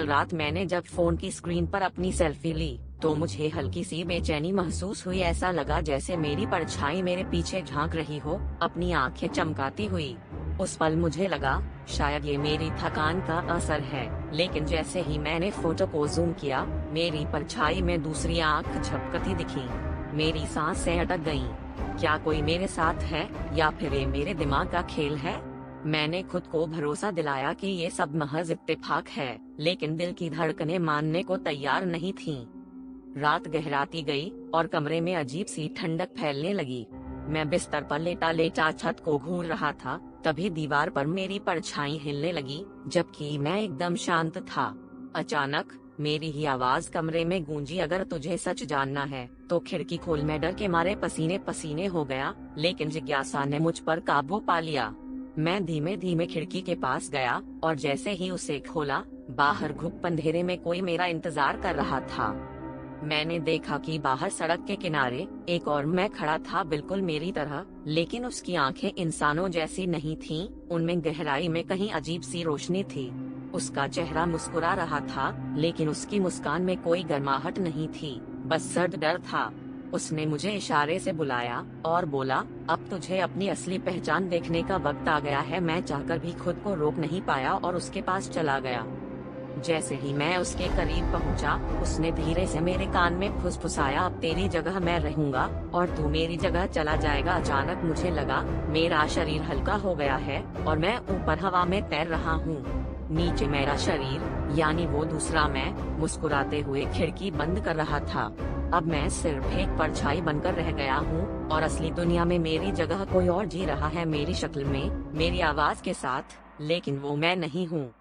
कल रात मैंने जब फोन की स्क्रीन पर अपनी सेल्फी ली तो मुझे हल्की सी बेचैनी महसूस हुई। ऐसा लगा जैसे मेरी परछाई मेरे पीछे झांक रही हो, अपनी आंखें चमकाती हुई। उस पल मुझे लगा शायद ये मेरी थकान का असर है, लेकिन जैसे ही मैंने फोटो को जूम किया, मेरी परछाई में दूसरी आंख झपकती दिखी। मेरी सांसें अटक गईं। क्या कोई मेरे साथ है या फिर ये मेरे दिमाग का खेल है? मैंने खुद को भरोसा दिलाया कि ये सब महज इत्तेफाक है, लेकिन दिल की धड़कनें मानने को तैयार नहीं थीं। रात गहराती गई और कमरे में अजीब सी ठंडक फैलने लगी। मैं बिस्तर पर लेटा लेटा छत को घूर रहा था, तभी दीवार पर मेरी परछाई हिलने लगी, जबकि मैं एकदम शांत था। अचानक मेरी ही आवाज कमरे में गूंजी, अगर तुझे सच जानना है तो खिड़की खोल। मैं डर के मारे पसीने पसीने हो गया, लेकिन जिज्ञासा ने मुझ पर काबू पा लिया। मैं धीमे धीमे खिड़की के पास गया और जैसे ही उसे खोला, बाहर घुप अंधेरे में कोई मेरा इंतजार कर रहा था। मैंने देखा कि बाहर सड़क के किनारे एक और मैं खड़ा था, बिल्कुल मेरी तरह, लेकिन उसकी आंखें इंसानों जैसी नहीं थीं, उनमें गहराई में कहीं अजीब सी रोशनी थी। उसका चेहरा मुस्कुरा रहा था, लेकिन उसकी मुस्कान में कोई गर्माहट नहीं थी, बस सर्द डर था। उसने मुझे इशारे से बुलाया और बोला, अब तुझे अपनी असली पहचान देखने का वक्त आ गया है। मैं चाहकर भी खुद को रोक नहीं पाया और उसके पास चला गया। जैसे ही मैं उसके करीब पहुंचा, उसने धीरे से मेरे कान में फुसफुसाया, अब तेरी जगह मैं रहूंगा और तू मेरी जगह चला जाएगा। अचानक मुझे लगा मेरा शरीर हल्का हो गया है और मैं ऊपर हवा में तैर रहा हूँ। नीचे मेरा शरीर, यानी वो दूसरा मैं, मुस्कुराते हुए खिड़की बंद कर रहा था। अब मैं सिर्फ एक परछाई बनकर रह गया हूँ और असली दुनिया में मेरी जगह कोई और जी रहा है, मेरी शक्ल में, मेरी आवाज के साथ, लेकिन वो मैं नहीं हूँ।